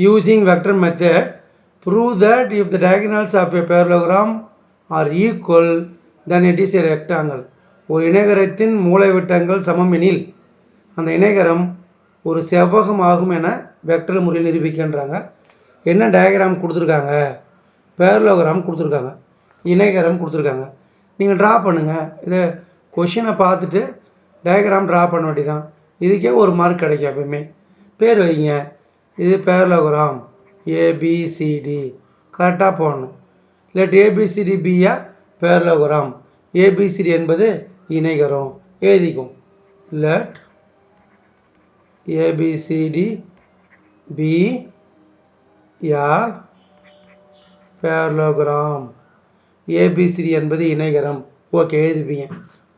using vector method, prove that if the diagonals of a parallelogram are equal, then it is a rectangle. ஒரு இணைகரத்தின் மூலைவிட்டங்கள் சமம் எனில் அந்த இணைகரம் ஒரு செவ்வகம் ஆகும் என வெக்டர் முறையில் நிரூபிக்கின்றாங்க. என்ன டயக்ராம் கொடுத்துருக்காங்க? பேரலோகிராம் கொடுத்துருக்காங்க, இணைகரம் கொடுத்துருக்காங்க. நீங்கள் ட்ரா பண்ணுங்கள். இதை கொஷினை பார்த்துட்டு டயக்ராம் ட்ரா பண்ண வேண்டியதான். இதுக்கே ஒரு மார்க் கிடைக்கும். எப்பயுமே பேர் வைங்க. இது பேரலோகிராம் ஏபிசிடி கரெக்டாக போடணும். லெட் ஏபிசிடி பியா பேரலோகிராம். ஏபிசிடி என்பது இணைகரம். எழுதிக்கும். லெட் ஏபிசிடி பி யா பேரலோகிராம். ஏபிசிடி என்பது இணைகரம். ஓகே, எழுதிப்பீங்க,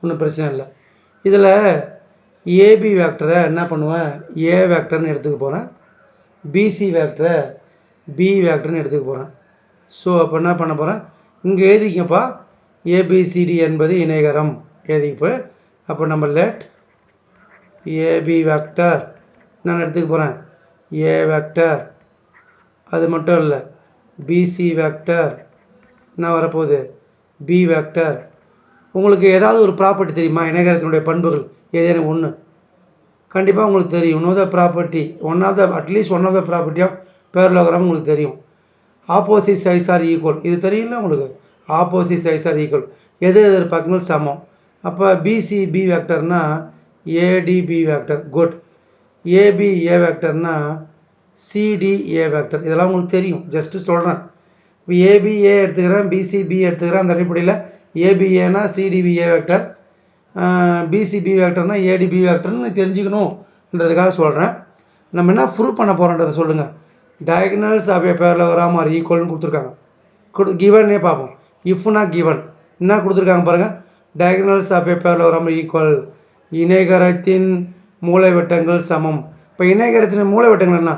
ஒன்றும் பிரச்சனை இல்லை. இதில் ஏபி வேக்டரை என்ன பண்ணுவேன்? ஏ வேக்டர்னு எடுத்துக்க போகிறேன். பிசி வேக்டரை பி வேக்டர்னு எடுத்துக்க போகிறேன். ஸோ அப்போ என்ன பண்ண போகிறேன்? இங்கே எழுதிக்கப்பா, ஏபிசிடி என்பது இணைகரம் எழுதிக்கப்போ. அப்போ நம்ம லெட் ஏபி வேக்டர் நான் எடுத்துக்க போகிறேன். ஏ வேக்டர், அது மட்டும் இல்லை, பிசி வேக்டர் என்ன வரப்போகுது? B vector. உங்களுக்கு ஏதாவது ஒரு ப்ராப்பர்ட்டி தெரியுமா? இணைகரத்தினுடைய பண்புகள் ஏதேனும் ஒன்று கண்டிப்பாக உங்களுக்கு தெரியும். One of the at least one of the property of parallelogram உங்களுக்கு தெரியும். ஆப்போசிட் சைஸ் ஆர் ஈக்குவல். இது தெரியல உங்களுக்கு? ஆப்போசிட் சைஸ் ஆர் ஈக்குவல், எதிர் பக்கங்கள் சமம். அப்போ பிசி பி வேக்டர்னா ஏடி பி வேக்டர். குட். ஏபி ஏ வேக்டர்னா சிடி ஏ வேக்டர். இதெல்லாம் உங்களுக்கு தெரியும், ஜஸ்ட்டு சொல்கிறேன். இப்போ ஏபிஏ எடுத்துக்கிறேன், பிசிபி எடுத்துக்கிறேன். அந்த அடிப்படையில் ஏபிஏனா சிடிபிஏ வேக்டர், பிசிபி வேக்டர்னா ஏடிபி வேக்டர்னு தெரிஞ்சுக்கணுன்றதுக்காக சொல்கிறேன். நம்ம என்ன ப்ரூவ் பண்ண போகிறோன்றதை சொல்லுங்கள். Diagonals of a parallelogram are ஈக்குவல்னு கொடுத்துருக்காங்க. கிவனே பார்ப்போம். இஃப்னா கிவன் என்ன கொடுத்துருக்காங்க பாருங்கள். Diagonals of a parallelogram equal. இணைகரத்தின் மூலைவிட்டங்கள் சமம். இப்போ இணைகரத்தின் மூலைவிட்டங்கள் என்ன?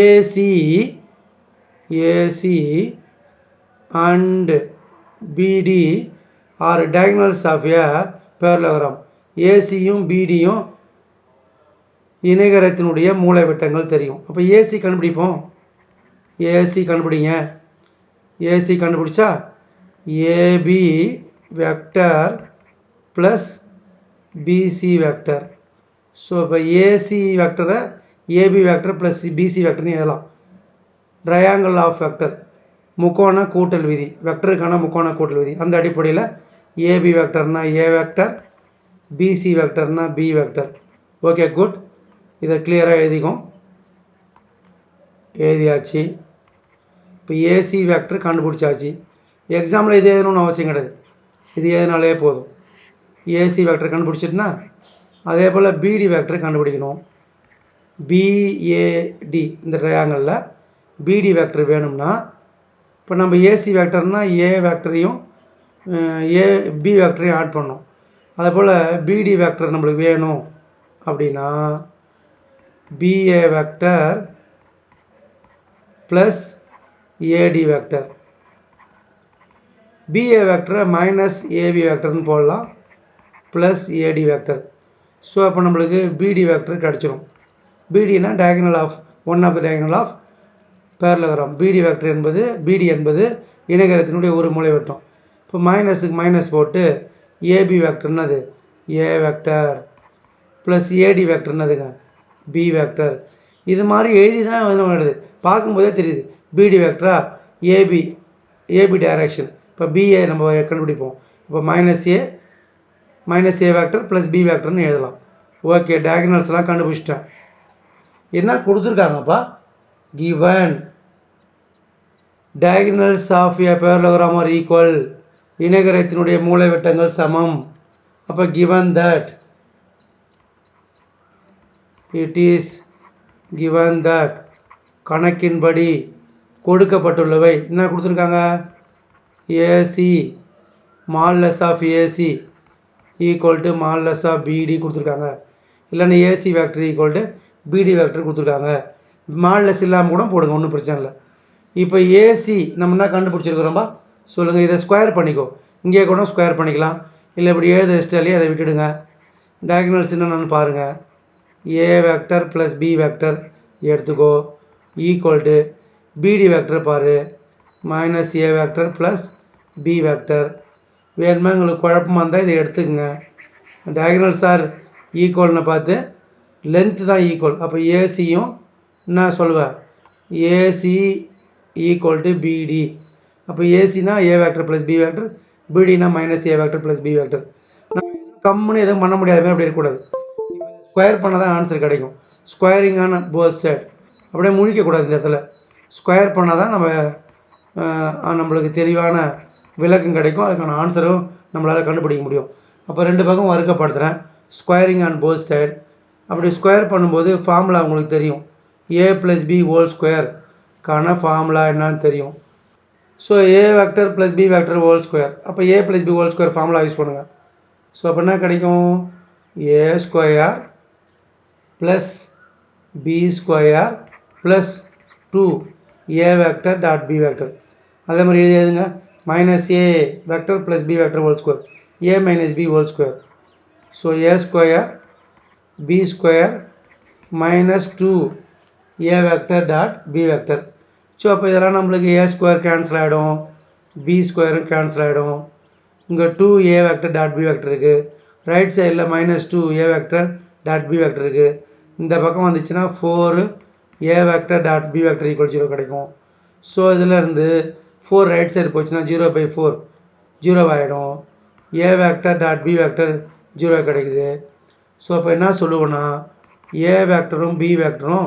AC and BD are diagonals of a parallelogram. ஏசியும் பிடியும் இணைகரத்தினுடைய மூலைவிட்டங்கள் தெரியும். அப்போ ஏசி கண்டுபிடிப்போம். ஏசி கண்டுபிடிங்க. ஏசி கண்டுபிடிச்சா AB vector plus BC vector. So இப்போ ஏசி வெக்டரை ஏபி வெக்டர் ப்ளஸ் பிசி வெக்டர்னு எழுதலாம். ட்ரையாங்கிள் ஆஃப் வெக்டர், முக்கோண கூட்டல் விதி, வெக்டருக்கான முக்கோண கூட்டல் விதி. அந்த அடிப்படையில் ஏபி வெக்டர்னா ஏ வெக்டர், பிசி வெக்டர்னா பி வெக்டர். Okay, good. இதை கிளியராக எழுதிக்கும். எழுதியாச்சு. இப்போ ஏசி வெக்டர் கண்டுபிடிச்சாச்சு. எக்ஸாம்பிள் இது எழுதணும்னு அவசியம் கிடையாது, இது எழுதினாலே போதும். ஏசி வெக்டர் கண்டுபிடிச்சிட்டுனா அதே போல் பிடி வெக்டர் கண்டுபிடிக்கணும். பிஏடி இந்த ட்ரையாங்கிளில் பிடி வெக்டர் வேணும்னா இப்போ நம்ம ஏசி வெக்டர்னால் ஏ வெக்டரையும் பி வெக்டரையும் ஆட் பண்ணணும். அதே போல் பிடி வெக்டர் நம்மளுக்கு வேணும் அப்படின்னா BA vector plus AD vector. BA வெக்டரை மைனஸ் ஏபி வெக்டர்னு போடலாம், ப்ளஸ் ஏடி வெக்டர். ஸோ அப்போ நம்மளுக்கு பிடி வெக்டர் கிடச்சிரும். பிடினா diagonal of one of the diagonal of parallelogram. BD என்பது இணைகரத்தினுடைய ஒரு மூலைவிட்டம். இப்போ மைனஸுக்கு மைனஸ் போட்டு ஏபி வெக்டர்னது ஏ வெக்டர் ப்ளஸ் ஏடி வெக்டர்னதுங்க பி வெக்டர். இது மாதிரி எழுதி தான் வருது, பார்க்கும்போதே தெரியுது. பிடி வெக்டரா ஏபி டைரக்ஷன். இப்போ பிஏ நம்ம கண்டுபிடிப்போம். இப்போ மைனஸ் ஏ வெக்டர் ப்ளஸ் பி வெக்டர்னு எழுதலாம். ஓகே, டயகனல்ஸ்லாம் கண்டுபிடிச்சிட்டேன். என்ன கொடுத்துருக்காங்கப்பா? Given diagonals of a parallelogram are equal. இணைகரத்தினுடைய மூலைவிட்டங்கள் சமம். அப்போ given that it is given that கணக்கின்படி கொடுக்கப்பட்டுள்ளவை என்ன கொடுத்துருக்காங்க? AC modulus of AC equal to modulus of BD கொடுத்துருக்காங்க. இல்லைன்னா AC vector equal to BD vector கொடுத்துருக்காங்க. மாடுலஸ் இல்லாமல் கூட போடுங்க, ஒன்றும் பிரச்சனை இல்லை. இப்போ ஏசி நம்ம என்ன கண்டுபிடிச்சிருக்கிறோம்பா சொல்லுங்கள். இதை ஸ்கொயர் பண்ணிக்கோ, இங்கே கூட ஸ்கொயர் பண்ணிக்கலாம், இல்லை இப்படி எழுத வச்சிட்டாலே அதை விட்டுடுங்க. டயகனல்ஸ் என்னென்னு பாருங்கள். A vector plus B vector எடுத்துக்கோ. ஈக்குவல் டு பிடி வெக்டர் பாரு மைனஸ் ஏ வெக்டர் ப்ளஸ் பி வெக்டர். வேணுமா உங்களுக்கு குழப்பமாக இருந்தால் இதை எடுத்துக்கங்க. டயகனல் சார் ஈக்குவல்னு பார்த்து லென்த்து தான் ஈக்குவல். அப்போ ஏசியும் என்ன சொல்லுவேன், ஏசி ஈக்குவல் டு பிடி. அப்போ ஏசினா a vector plus B vector, பிடினா மைனஸ் ஏ வெக்டர் ப்ளஸ் பி வெக்டர். நான் கம்முன்னு எதுவும் பண்ண முடியாது, அப்படி இருக்கக்கூடாது. ஸ்கொயர் பண்ணால் தான் ஆன்சர் கிடைக்கும். ஸ்கொயரிங் ஆன் போத் சைட் அப்படியே முழிக்கக்கூடாது. இந்த இடத்துல ஸ்கொயர் பண்ணால் தான் நம்மளுக்கு தெளிவான விளக்கம் கிடைக்கும், அதுக்கான ஆன்சரும் நம்மளால் கண்டுபிடிக்க முடியும். அப்போ ரெண்டு பக்கம் வர்க்கப்படுத்துகிறேன், ஸ்கொயரிங் ஆன் போத் சைட். அப்படி ஸ்கொயர் பண்ணும்போது ஃபார்முலா உங்களுக்கு தெரியும், ஏ ப்ளஸ் பி ஹோல் ஸ்கொயர்க்கான ஃபார்முலா என்னன்னு தெரியும். So a vector plus B vector whole square. அப்போ a plus B whole square formula use பண்ணுங்கள். ஸோ அப்போ என்ன கிடைக்கும், a square plus B square plus 2 A vector dot B vector. அதே மாதிரி எழுதுங்க, minus A vector plus B vector whole square, a minus B whole square. So A square B square minus 2 A vector dot B vector. So அப்போ இதெல்லாம் நம்மளுக்கு A square cancel ஆகிடும், B ஸ்கொயரும் cancel ஆகிடும். இங்கே 2 ஏ வெக்டர் டாட் பி வெக்டர் இருக்குது, right சைடில் minus 2 ஏ vector dot B vector இருக்குது. இந்த பக்கம் வந்துச்சுன்னா 4 A vector dot B vector equal 0 கிடைக்கும். ஸோ இதிலேருந்து 4 ரைட் சைடு போச்சுன்னா 0/4 0 ஆகிடும். A vector dot B vector 0 கிடைக்குது. ஸோ அப்போ என்ன சொல்லுவோன்னா, ஏ வெக்டரும் பி வெக்டரும்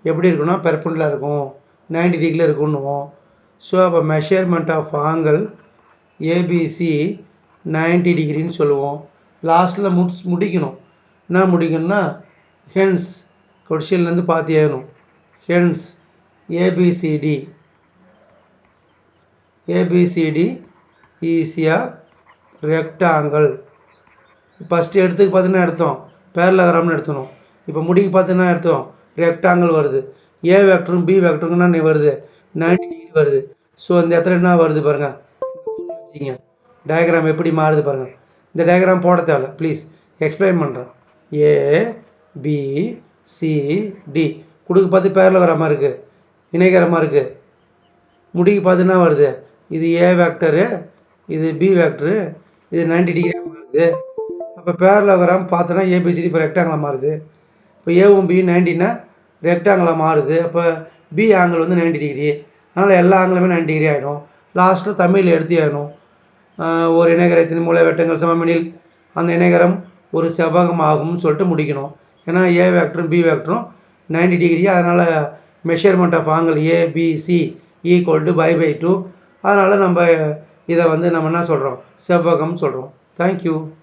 எப்படி இருக்குன்னா பெர்பெண்டிகுலராக இருக்கும், 90 டிகிரியில் இருக்குன்னுவோம். ஸோ அப்போ மெஷர்மெண்ட் ஆஃப் ஆங்கிள் ஏபிசி 90 டிகிரின்னு சொல்லுவோம். லாஸ்ட்டில் முடிக்கணும். என்ன முடிக்கணும்னா, ஹென்ஸ் கொஷின்லேருந்து பார்த்து ஏறணும். ஹென்ஸ் ஏபிசிடி ஈஸியா ரெக்டாங்கிள். ஃபஸ்ட்டு எடுத்துக்கு பார்த்தீங்கன்னா எடுத்தோம் பேரலகிராம்னு எடுத்தணும். இப்போ முடிக்கு பார்த்தீங்கன்னா எடுத்தோம் ரெக்டாங்கிள் வருது. ஏ வெக்டரும் பி வெக்டருங்கன்னா நீ வருது 90 டிகிரி வருது. ஸோ இந்த இடத்துல என்ன வருது பாருங்கள், வச்சுக்கிங்க டயக்ராம் எப்படி மாறுது பாருங்கள். இந்த டயக்ராம் போட தேவையில்ல, ப்ளீஸ் எக்ஸ்பிளைன் பண்ணுறேன். ஏ பி சி டி கொடுக்க பார்த்து பேரலகிராமாக இருக்குது, இணைகரமாக இருக்குது. முடிக்கு பார்த்து என்ன வருது, இது ஏ வெக்டரு, இது பி வெக்டரு, இது 90 டிகிரியாக மாறுது. அப்போ பேரலோகிராம் பார்த்தோன்னா ஏபிசிடி இப்போ ரெக்டாங்கிளாக மாறுது. இப்போ ஏவும் பி 90னா ரெக்டாங்கிளாக மாறுது. அப்போ பி ஆங்கிள் வந்து 90 டிகிரி. அதனால் எல்லா ஆங்கிளுமே 90 டிகிரி ஆகிடும். லாஸ்ட்டில் தமிழில் எடுத்து ஆகணும். ஒரு இணைகரத்தின் மூலை வெட்டங்கள் சமமெனில் அந்த இணைகரம் ஒரு செவ்வகம் ஆகும்னு சொல்லிட்டு முடிக்கணும். ஏன்னா ஏ வெக்டரும் பி வெக்டரும் 90 டிகிரி, அதனால் measurement of angle ABC equal to π/2. அதனால் நம்ம இதை வந்து நம்ம என்ன சொல்கிறோம், செவ்வகம் சொல்கிறோம். தேங்க்யூ.